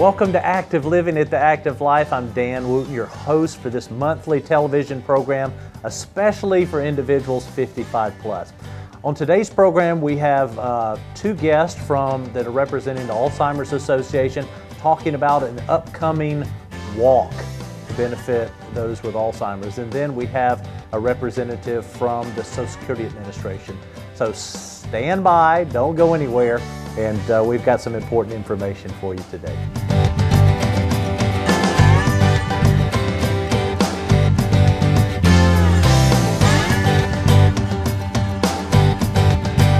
Welcome to Active Living at the Active Life. I'm Dan Wooten, your host for this monthly television program, especially for individuals 55 plus. On today's program, we have two guests that are representing the Alzheimer's Association talking about an upcoming walk to benefit those with Alzheimer's. And then we have a representative from the Social Security Administration. So stand by, don't go anywhere, and we've got some important information for you today.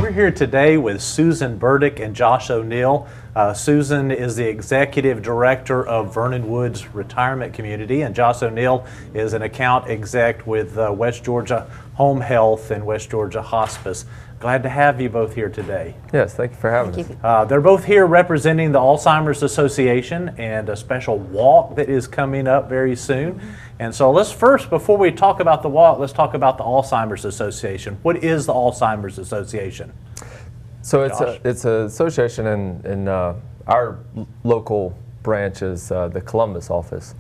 We're here today with Susan Burdick and Josh O'Neill. Susan is the Executive Director of Vernon Woods Retirement Community, and Josh O'Neill is an account exec with West Georgia Home Health and West Georgia Hospice. Glad to have you both here today. Yes, thank you for having us. They're both here representing the Alzheimer's Association and a special walk that is coming up very soon. And so let's first, before we talk about the walk, let's talk about the Alzheimer's Association. What is the Alzheimer's Association? So it's an association in our local branch is the Columbus office,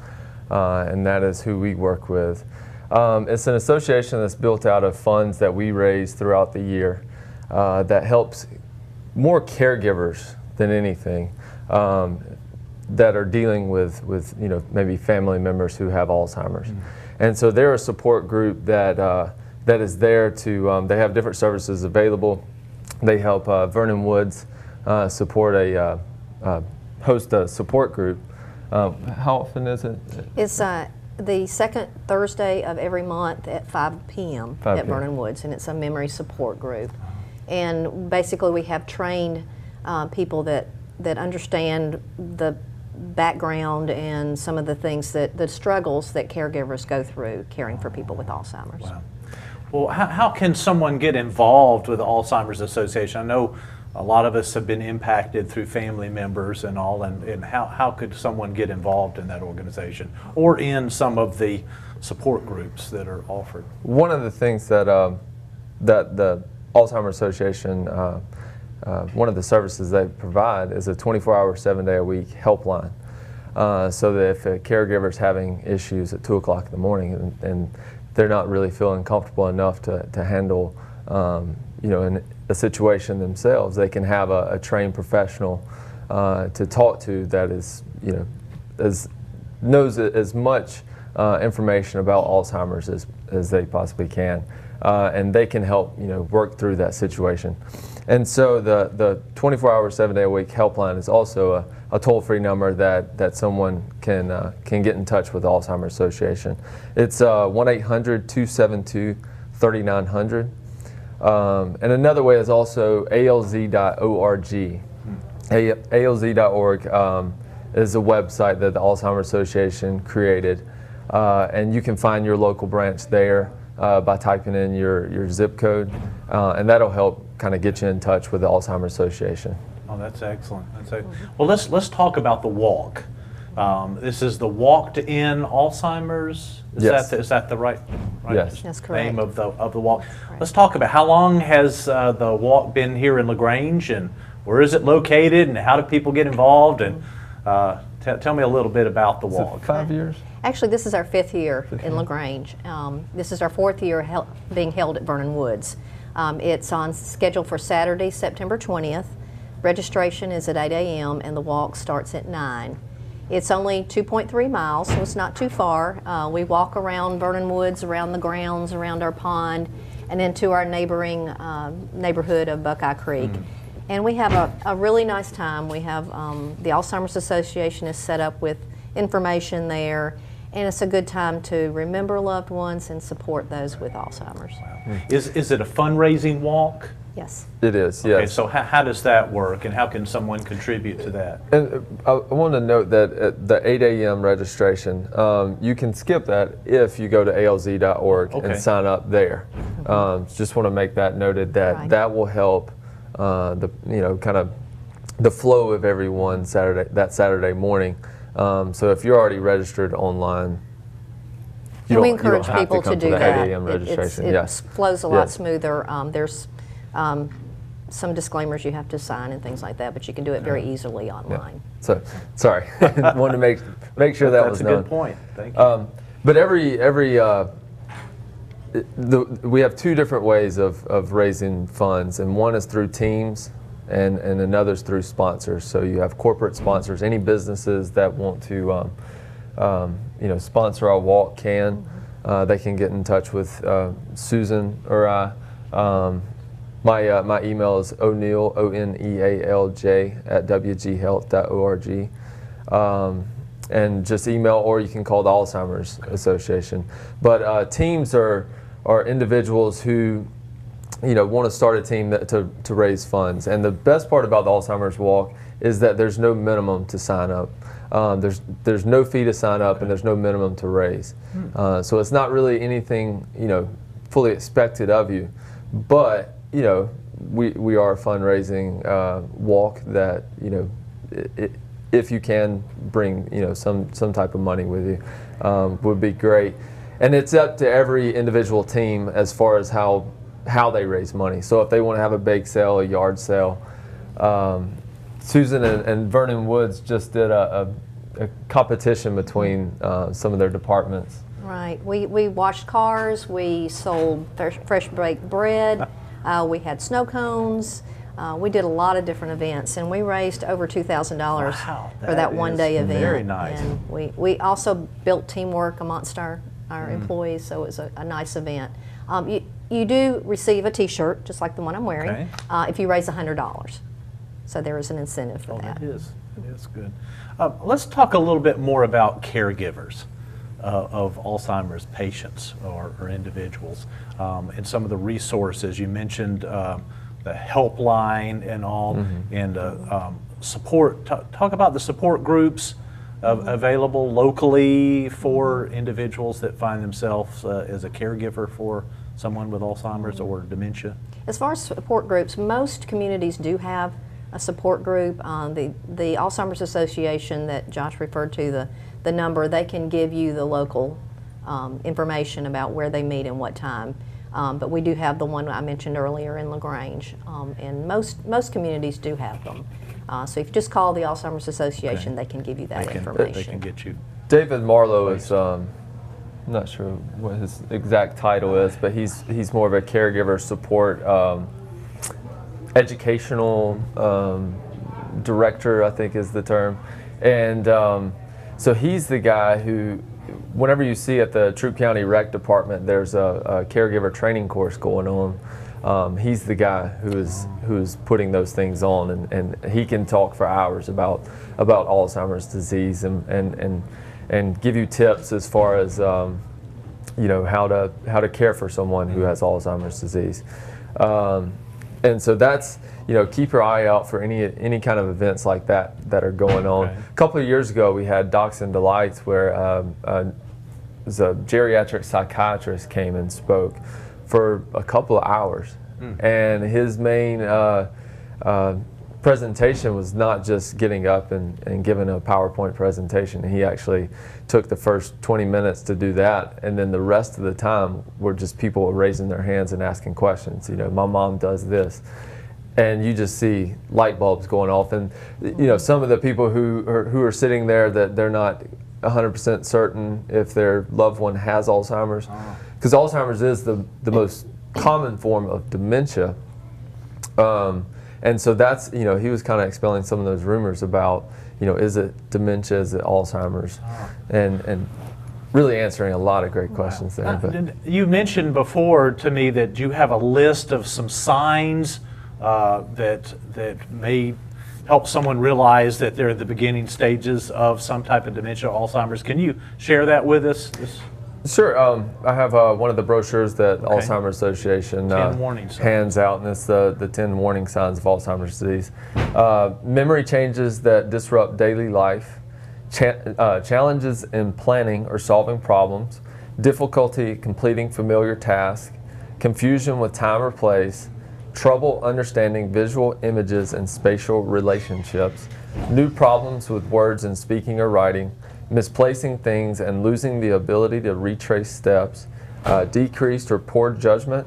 and that is who we work with. It's an association that's built out of funds that we raise throughout the year that helps more caregivers than anything that are dealing with maybe family members who have Alzheimer's. And so they're a support group that is there to, they have different services available. They help Vernon Woods support host a support group. How often is it? It's the second Thursday of every month at 5 p.m. at Vernon Woods, and it's a memory support group. And basically we have trained people that understand the background and some of the things the struggles that caregivers go through caring for people with Alzheimer's. Wow. Well, how can someone get involved with the Alzheimer's Association? I know a lot of us have been impacted through family members and all, and how could someone get involved in that organization or in some of the support groups that are offered? One of the things that the Alzheimer's Association, one of the services they provide is a 24-hour, 7-day-a-week helpline. So that if a caregiver is having issues at 2 o'clock in the morning and they're not really feeling comfortable enough to handle in a situation themselves, they can have a trained professional to talk to that is, knows as much information about Alzheimer's as they possibly can, and they can help work through that situation. And so the 24-hour, 7-day-a-week helpline is also a toll-free number that someone can get in touch with the Alzheimer's Association. It's 1-800-272-3900. And another way is also alz.org. alz.org is a website that the Alzheimer's Association created, and you can find your local branch there by typing in your zip code, and that'll help kind of get you in touch with the Alzheimer's Association. Oh, that's excellent. Well, let's talk about the walk. This is the Walk to End Alzheimer's. Is that the right Yes. That's correct. name of the walk? Let's talk about how long has the walk been here in LaGrange, and where is it located, and how do people get involved? And tell me a little bit about the walk. 5 years? Actually, this is our 5th year in LaGrange. This is our 4th year being held at Vernon Woods. It's on schedule for Saturday, September 20th. Registration is at 8 a.m. and the walk starts at 9. It's only 2.3 miles, so it's not too far. We walk around Vernon Woods, around the grounds, around our pond, and into our neighboring neighborhood of Buckeye Creek. And we have a really nice time. We have the Alzheimer's Association is set up with information there, and it's a good time to remember loved ones and support those with Alzheimer's. Wow. Is it a fundraising walk? Yes. It is, yes. Okay, so how does that work, and how can someone contribute to that? And I want to note that at the 8 a.m. registration, you can skip that if you go to alz.org and sign up there. Just want to make that noted that that will help kind of the flow of everyone that Saturday morning. So if you're already registered online, we encourage people to do that. It It flows a lot smoother. There's some disclaimers you have to sign and things like that, but you can do it very easily online. Yeah. So, sorry, wanted to make sure that was known. That's a good point. Thank you. But we have two different ways of raising funds, and one is through teams, and another's through sponsors. So you have corporate sponsors. Any businesses that want to sponsor our walk can. They can get in touch with Susan or I. My email is O'Neal, ONEALJ @wghealth.org. And just email, or you can call the Alzheimer's Association. But teams are individuals who want to start a team to raise funds. And the best part about the Alzheimer's Walk is that there's no minimum to sign up. There's no fee to sign up, and there's no minimum to raise. So it's not really anything fully expected of you. But we are a fundraising walk that if you can bring some type of money with you, would be great. And it's up to every individual team as far as how they raise money. So if they want to have a bake sale, a yard sale, Susan and Vernon Woods just did a competition between some of their departments. Right. We washed cars. We sold fresh baked bread. We had snow cones. We did a lot of different events, and we raised over $2,000 for that one-day event. Very nice. And we also built teamwork amongst our employees, so it was a nice event. You do receive a T-shirt, just like the one I'm wearing, if you raise $100. So there is an incentive for that. It is good. Let's talk a little bit more about caregivers of Alzheimer's patients or individuals, and some of the resources. You mentioned the helpline and all, and support. Talk about the support groups available locally for individuals that find themselves as a caregiver for someone with Alzheimer's or dementia. As far as support groups, most communities do have a support group. The Alzheimer's Association that Josh referred to, the number, they can give you the local information about where they meet and what time. But we do have the one I mentioned earlier in LaGrange, and most communities do have them. So if you just call the Alzheimer's Association, they can give you that information. They can get you. David Marlowe is, I'm not sure what his exact title is, but he's more of a caregiver support educational director, I think is the term. And so he's the guy who, whenever you see at the Troup County Rec Department, there's a caregiver training course going on. He's the guy who's putting those things on, and he can talk for hours about Alzheimer's disease and give you tips as far as how to care for someone who has Alzheimer's disease. And so that's, keep your eye out for any kind of events like that are going on. A couple of years ago, we had Docs and Delights, where a geriatric psychiatrist came and spoke for a couple of hours. And his main presentation was not just getting up and giving a PowerPoint presentation. He actually took the first 20 minutes to do that, and then the rest of the time were just people raising their hands and asking questions. My mom does this. And you just see light bulbs going off, and some of the people who are sitting there, that they're not 100% certain if their loved one has Alzheimer's, because Alzheimer's is the most common form of dementia, and so that's he was kind of expelling some of those rumors about is it dementia, is it Alzheimer's, and really answering a lot of great questions there. But you mentioned before to me that you have a list of some signs that may help someone realize that they're at the beginning stages of some type of dementia, Alzheimer's. Can you share that with us? Sure. I have one of the brochures that Alzheimer's Association hands out, and it's the 10 warning signs of Alzheimer's disease. Memory changes that disrupt daily life, challenges in planning or solving problems, difficulty completing familiar tasks, confusion with time or place, trouble understanding visual images and spatial relationships, new problems with words in speaking or writing, misplacing things and losing the ability to retrace steps, decreased or poor judgment,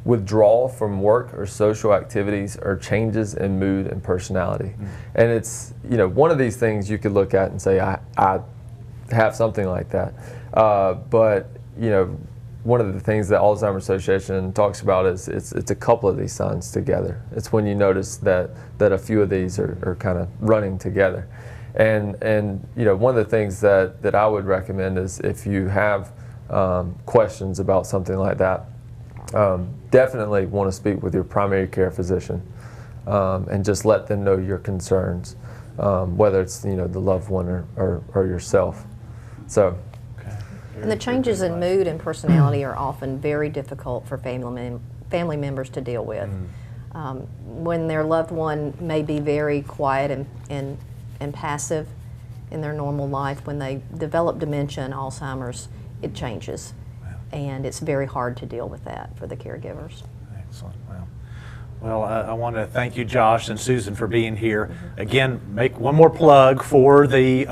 withdrawal from work or social activities or changes in mood and personality. And it's, you know, one of these things you could look at and say, I have something like that. But, you know, one of the things that Alzheimer's Association talks about is it's a couple of these signs together. It's when you notice that a few of these are kind of running together. And you know, one of the things that I would recommend is if you have questions about something like that, definitely want to speak with your primary care physician and just let them know your concerns, whether it's, you know, the loved one or yourself. So. And the changes in mood and personality are often very difficult for family members to deal with. When their loved one may be very quiet and passive in their normal life, when they develop dementia and Alzheimer's, it changes. And it's very hard to deal with that for the caregivers. Excellent. Well, I want to thank you, Josh and Susan, for being here. Again, make one more plug for the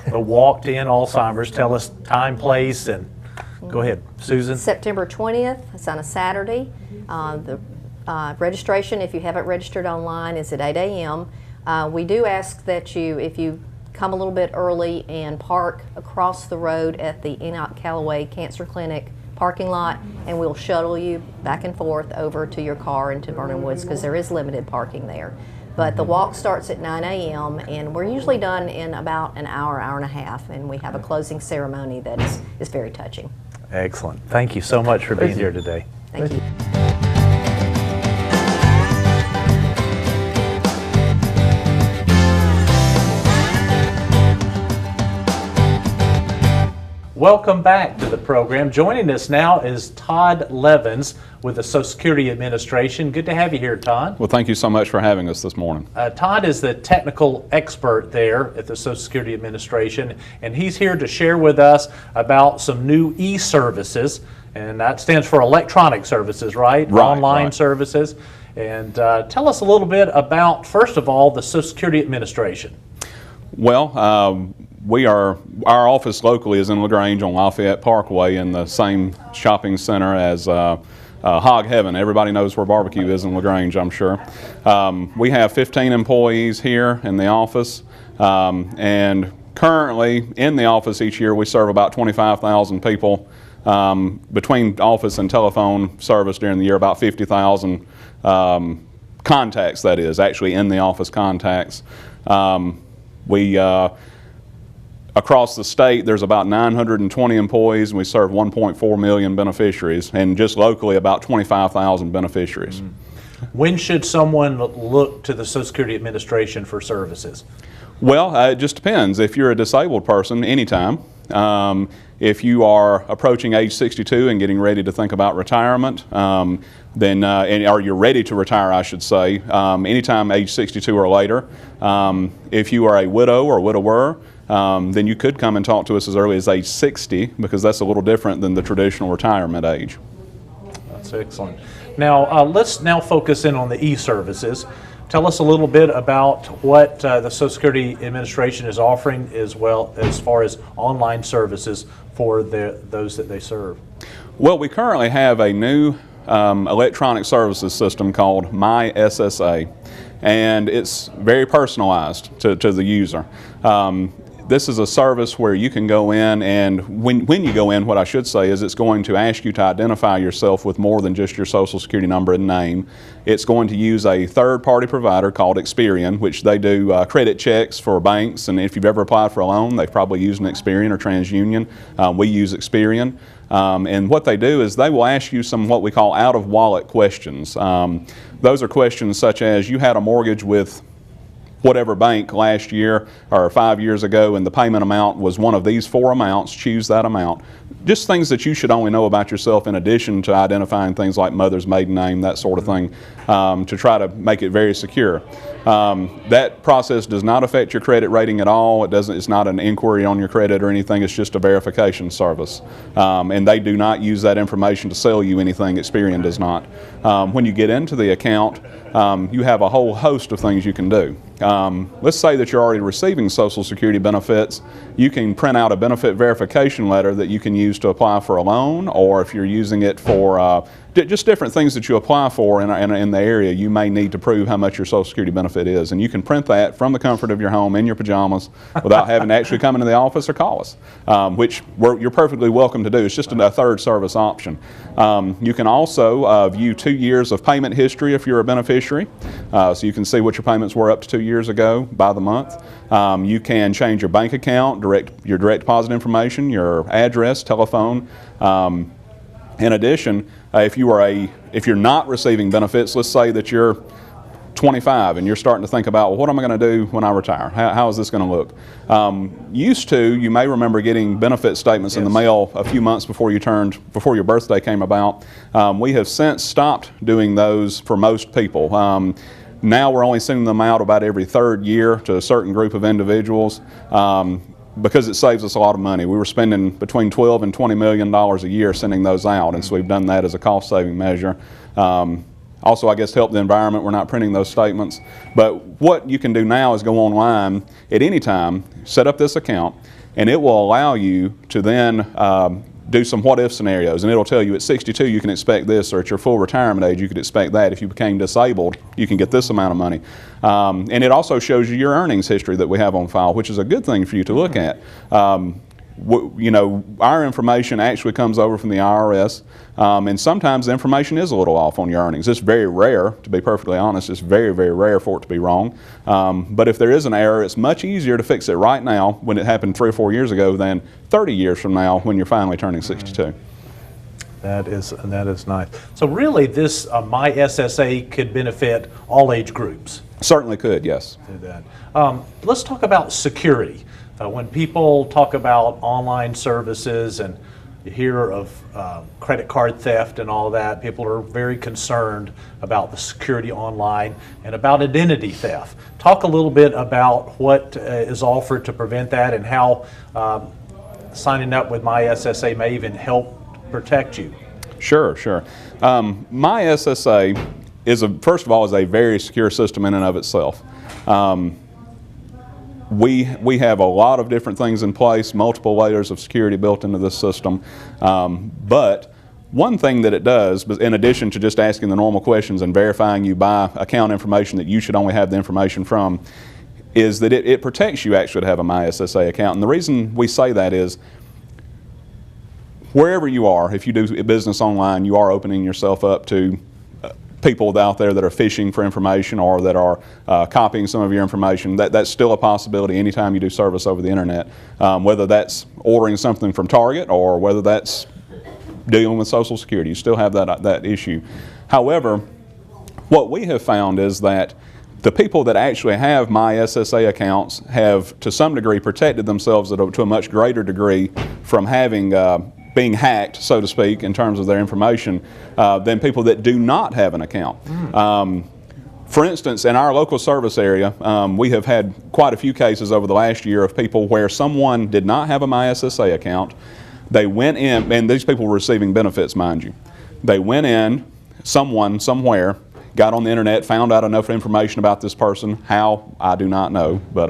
walked-in Alzheimer's. Tell us time, place, and go ahead, Susan. September 20th. It's on a Saturday. The registration, if you haven't registered online, is at 8 a.m. We do ask that if you come a little bit early and park across the road at the Enoch Callaway Cancer Clinic parking lot, and we'll shuttle you back and forth over to your car into Vernon Woods, because there is limited parking there. But the walk starts at 9 a.m. and we're usually done in about an hour, hour and a half, and we have a closing ceremony that is very touching. Excellent. Thank you so much for being here today. Thank you. Welcome back to the program. Joining us now is Todd Levins with the Social Security Administration. Good to have you here, Todd. Well, thank you so much for having us this morning. Todd is the technical expert there at the Social Security Administration, and he's here to share with us about some new EServices, and that stands for electronic services, right? Online services. And tell us a little bit about, first of all, the Social Security Administration. Well, our office locally is in LaGrange on Lafayette Parkway in the same shopping center as Hog Heaven. Everybody knows where barbecue is in LaGrange, I'm sure. We have 15 employees here in the office, and currently in the office each year we serve about 25,000 people. Between office and telephone service during the year, about 50,000 contacts, that is, actually in the office contacts. Across the state, there's about 920 employees, and we serve 1.4 million beneficiaries, and just locally about 25,000 beneficiaries. When should someone look to the Social Security Administration for services? Well, it just depends. If you're a disabled person, anytime. If you are approaching age 62 and getting ready to think about retirement, or you're ready to retire, I should say, anytime age 62 or later. If you are a widow or widower, then you could come and talk to us as early as age 60, because that's a little different than the traditional retirement age. That's excellent. Now, let's now focus in on the EServices. Tell us a little bit about what the Social Security Administration is offering, as well as far as online services for those that they serve. Well, we currently have a new electronic services system called MySSA, and it's very personalized to the user. This is a service where you can go in, and when you go in, what I should say is it's going to ask you to identify yourself with more than just your Social Security number and name. It's going to use a third-party provider called Experian, which they do credit checks for banks, and if you've ever applied for a loan, they've probably used an Experian or TransUnion. We use Experian. And what they do is they will ask you some what we call out-of-wallet questions. Those are questions such as, you had a mortgage with whatever bank last year or 5 years ago, and the payment amount was one of these 4 amounts, choose that amount. Just things that you should only know about yourself, in addition to identifying things like mother's maiden name, that sort of thing, to try to make it very secure. That process does not affect your credit rating at all. It's not an inquiry on your credit or anything. It's just a verification service. And they do not use that information to sell you anything. Experian does not. When you get into the account, you have a whole host of things you can do. Let's say that you're already receiving Social Security benefits. You can print out a benefit verification letter that you can use to apply for a loan, or if you're using it for just different things that you apply for in the area. You may need to prove how much your Social Security benefit is, and you can print that from the comfort of your home in your pajamas without having to actually come into the office or call us, which you're perfectly welcome to do. It's just a third service option. You can also view 2 years of payment history if you're a beneficiary, so you can see what your payments were up to 2 years ago by the month. You can change your bank account, your direct deposit information, your address, telephone. In addition, if you're not receiving benefits, let's say that you're 25 and you're starting to think about, well, what am I going to do when I retire? How is this going to look? You may remember getting benefit statements in the mail a few months before your birthday came about. We have since stopped doing those for most people. Now we're only sending them out about every 3rd year to a certain group of individuals. Because it saves us a lot of money. We were spending between $12 and $20 million a year sending those out, and so we've done that as a cost-saving measure. Also, I guess, to help the environment, we're not printing those statements. But what you can do now is go online at any time, set up this account, and it will allow you to then do some what-if scenarios, and it'll tell you at 62 you can expect this, or at your full retirement age you could expect that. If you became disabled, you can get this amount of money. And it also shows you your earnings history that we have on file, which is a good thing for you to look at. Our information actually comes over from the IRS, and sometimes the information is a little off on your earnings. It's very rare, to be perfectly honest. It's very, very rare for it to be wrong. But if there is an error, it's much easier to fix it right now when it happened 3 or 4 years ago than 30 years from now when you're finally turning 62. That is nice. So really, this My SSA could benefit all age groups. Certainly could, yes. Let's talk about security. When people talk about online services and you hear of credit card theft and all that, people are very concerned about the security online and about identity theft. Talk a little bit about what is offered to prevent that and how signing up with My SSA may even help protect you. Sure. My SSA first of all, is a very secure system in and of itself. We have a lot of different things in place, multiple layers of security built into this system. But one thing that it does, in addition to just asking the normal questions and verifying you by account information that you should only have the information from, is that it protects you actually to have a My SSA account. And the reason we say that is, wherever you are, if you do business online, you are opening yourself up to people out there that are fishing for information or that are copying some of your information. That's still a possibility anytime you do service over the internet, whether that's ordering something from Target or whether that's dealing with Social Security. You still have that issue. However, what we have found is that the people that actually have My SSA accounts have to some degree protected themselves to a much greater degree from having being hacked, so to speak, in terms of their information than people that do not have an account. For instance, in our local service area, we have had quite a few cases over the last year of people where someone did not have a My SSA account. They went in, and these people were receiving benefits, mind you. They went in, someone, somewhere, got on the internet, found out enough information about this person. How, I do not know, but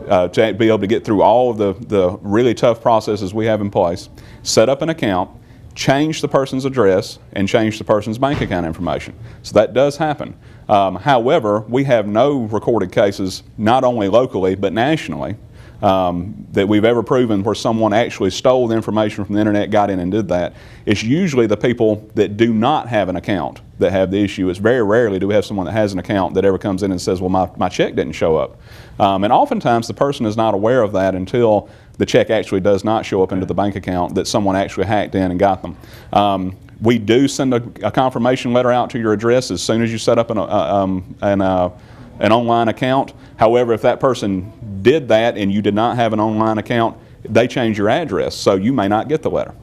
to be able to get through all of the really tough processes we have in place, set up an account, change the person's address, and change the person's bank account information. So that does happen. However, we have no recorded cases, not only locally, but nationally, that we've ever proven where someone actually stole the information from the internet, got in and did that. It's usually the people that do not have an account that have the issue. It's very rarely do we have someone that has an account that ever comes in and says, well, my check didn't show up. And oftentimes the person is not aware of that until the check actually does not show up into the bank account that someone actually hacked in and got them. We do send a confirmation letter out to your address as soon as you set up an online account. However, if that person did that and you did not have an online account, they change your address, so you may not get the letter.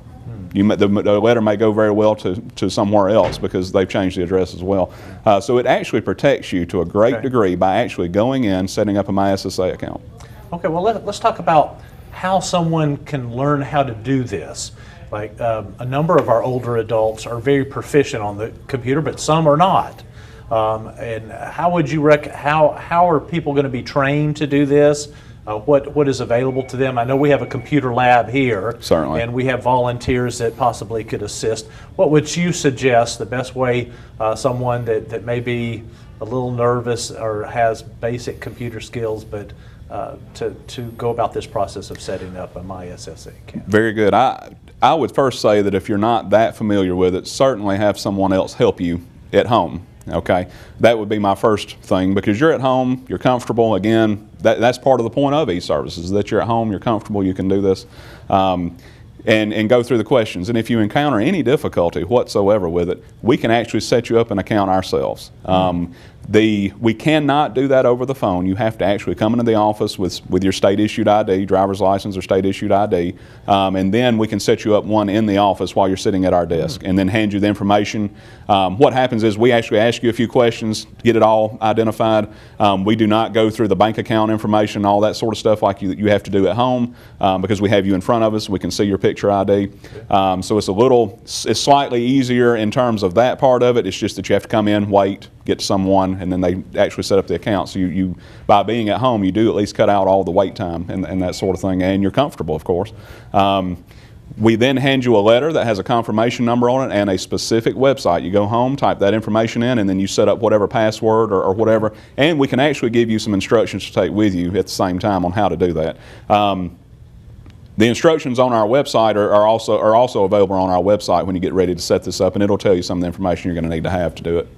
The letter may go very well to somewhere else because they've changed the address as well. So it actually protects you to a great degree by actually going in, setting up a My SSA account. Okay, well let's talk about how someone can learn how to do this. Like a number of our older adults are very proficient on the computer, but some are not. And how would you how are people going to be trained to do this? what is available to them? I know we have a computer lab here. Certainly. And we have volunteers that possibly could assist. What would you suggest the best way someone that may be a little nervous or has basic computer skills, but to go about this process of setting up a MySSA account? Very good. I would first say that if you're not that familiar with it, certainly have someone else help you at home. Okay, that would be my first thing, because you're at home, you're comfortable. Again, that's part of the point of EServices, that you're at home, you're comfortable, you can do this, and go through the questions. And if you encounter any difficulty whatsoever with it, we can actually set you up an account ourselves. We cannot do that over the phone. You have to actually come into the office with your state-issued ID, driver's license or state-issued ID, and then we can set you up one in the office while you're sitting at our desk, and then hand you the information. What happens is we actually ask you a few questions, get it all identified. We do not go through the bank account information, all that sort of stuff like you have to do at home, because we have you in front of us. We can see your picture ID. So it's slightly easier in terms of that part of it. It's just that you have to come in, wait, get to someone, and then they actually set up the account. So you by being at home, you do at least cut out all the wait time and that sort of thing, and you're comfortable, of course. We then hand you a letter that has a confirmation number on it and a specific website. You go home, type that information in, and then you set up whatever password or whatever, and we can actually give you some instructions to take with you at the same time on how to do that. The instructions on our website are also available on our website when you get ready to set this up, and it'll tell you some of the information you're going to need to have to do it.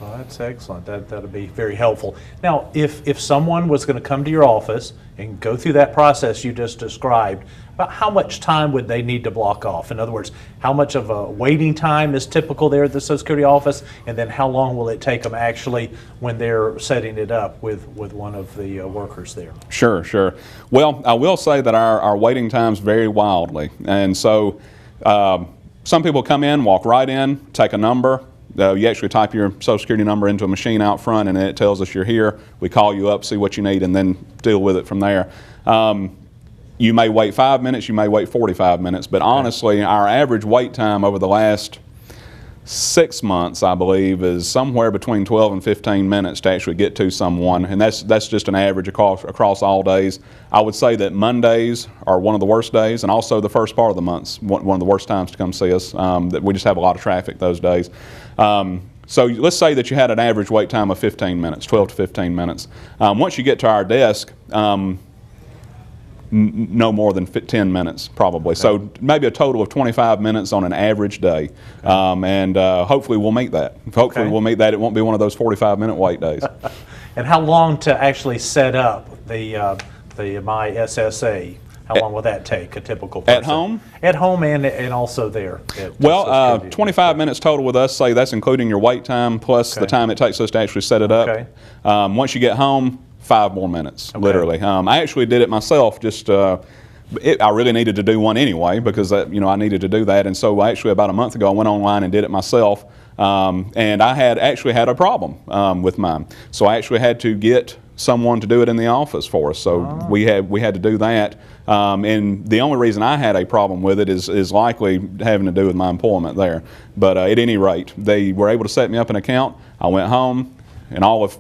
Well, that's excellent. That'll be very helpful. Now, if someone was going to come to your office and go through that process you just described, about how much time would they need to block off? In other words, how much of a waiting time is typical there at the Social Security office, and then how long will it take them actually when they're setting it up with one of the workers there? Sure. Well, I will say that our waiting times vary wildly, and so some people come in, walk right in, take a number. You actually type your Social Security number into a machine out front, and then it tells us you're here. We call you up, see what you need, and then deal with it from there. You may wait 5 minutes, you may wait 45 minutes, but honestly, our average wait time over the last 6 months, I believe, is somewhere between 12 and 15 minutes to actually get to someone, and that's just an average across all days. I would say that Mondays are one of the worst days, and also the first part of the month's one of the worst times to come see us. That we just have a lot of traffic those days. So let's say that you had an average wait time of 15 minutes, 12 to 15 minutes. Once you get to our desk, no more than 10 minutes probably. Okay. So maybe a total of 25 minutes on an average day. Okay. And hopefully we'll meet that. Hopefully we'll meet that. It won't be one of those 45-minute wait days. And how long to actually set up the MySSA? How long will that take, a typical person? At home? At home and also there. Well, 25 minutes total with us, say that's including your wait time plus the time it takes us to actually set it up. Okay. Once you get home, 5 more minutes, literally. I actually did it myself, just I really needed to do one anyway because I needed to do that, and so actually about a month ago I went online and did it myself, and I actually had a problem with mine. So I actually had to get someone to do it in the office for us, so we had to do that. And the only reason I had a problem with it is likely having to do with my employment there. But at any rate, they were able to set me up an account. I went home, and all of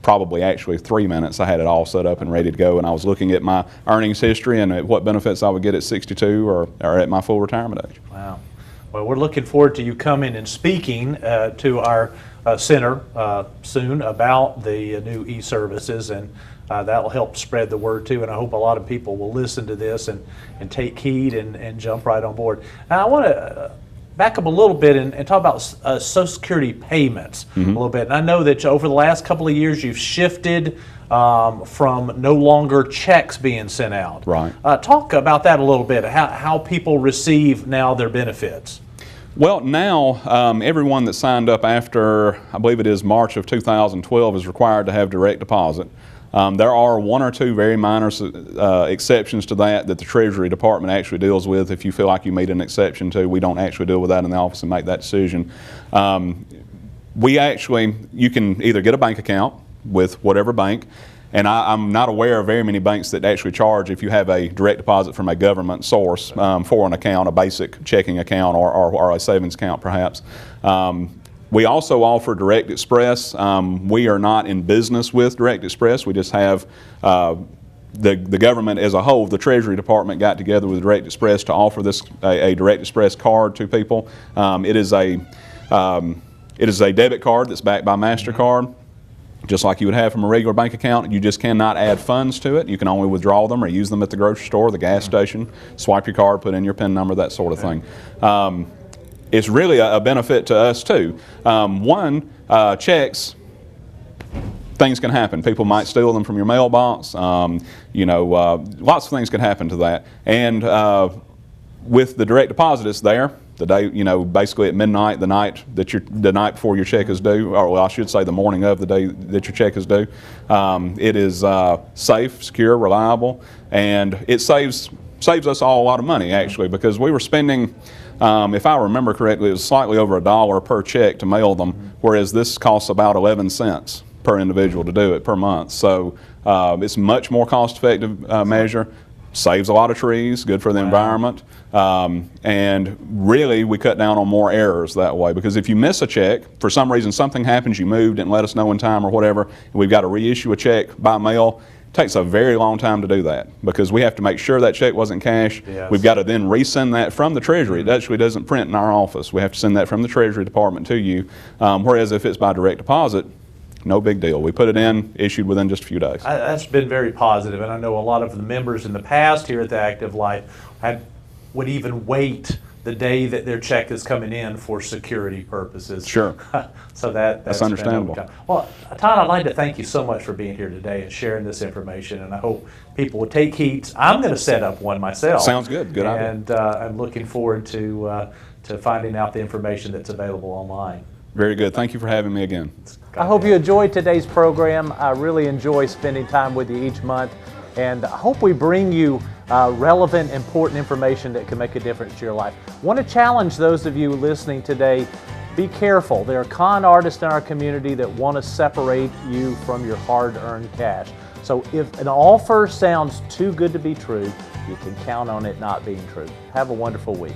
probably actually 3 minutes I had it all set up and ready to go, and I was looking at my earnings history and at what benefits I would get at 62 or at my full retirement age. Wow. Well, we're looking forward to you coming and speaking to our center soon about the new EServices, and that will help spread the word too, and I hope a lot of people will listen to this and take heed and jump right on board. Now I want to back up a little bit and talk about Social Security payments a little bit. And I know that over the last couple of years you've shifted from no longer checks being sent out. Right. Talk about that a little bit, how people receive now their benefits. Well, now everyone that signed up after, I believe it is March of 2012, is required to have direct deposit. There are 1 or 2 very minor exceptions to that the Treasury Department actually deals with. If you feel like you made an exception to, we don't actually deal with that in the office and make that decision. You can either get a bank account with whatever bank, and I'm not aware of very many banks that actually charge if you have a direct deposit from a government source for an account, a basic checking account or a savings account perhaps. We also offer Direct Express. We are not in business with Direct Express. We just have the government as a whole, the Treasury Department got together with Direct Express to offer this a Direct Express card to people. It is a debit card that's backed by MasterCard, just like you would have from a regular bank account. You just cannot add funds to it. You can only withdraw them or use them at the grocery store, the gas station, swipe your card, put in your PIN number, that sort of thing. It's really a benefit to us too. Checks, things can happen. People might steal them from your mailbox. You know, lots of things can happen to that. And with the direct deposit, it's there the day, you know, basically at midnight, the night before your check is due, or well, I should say the morning of the day that your check is due. It is safe, secure, reliable, and it saves us all a lot of money actually, because we were spending, if I remember correctly, it was slightly over $1 per check to mail them, whereas this costs about 11 cents per individual to do it per month. So it's a much more cost-effective measure. Saves a lot of trees, good for the environment, and really we cut down on more errors that way, because if you miss a check, for some reason something happens, you moved, didn't let us know in time or whatever, and we've got to reissue a check by mail, it takes a very long time to do that, because we have to make sure that check wasn't cashed. Yes. We've got to then resend that from the Treasury. It actually doesn't print in our office. We have to send that from the Treasury Department to you, whereas if it's by direct deposit, no big deal. We put it in, issued within just a few days. That's been very positive, and I know a lot of the members in the past here at the Active Life would even wait the day that their check is coming in for security purposes. Sure. So that's understandable. Well, Todd, I'd like to thank you so much for being here today and sharing this information, and I hope people will take heed. I'm going to set up one myself. Sounds good. Good idea. And I'm looking forward to finding out the information that's available online. Very good. Thank you for having me again. I hope you enjoyed today's program. I really enjoy spending time with you each month, and I hope we bring you relevant, important information that can make a difference to your life. I want to challenge those of you listening today, be careful. There are con artists in our community that want to separate you from your hard-earned cash. So if an offer sounds too good to be true, you can count on it not being true. Have a wonderful week.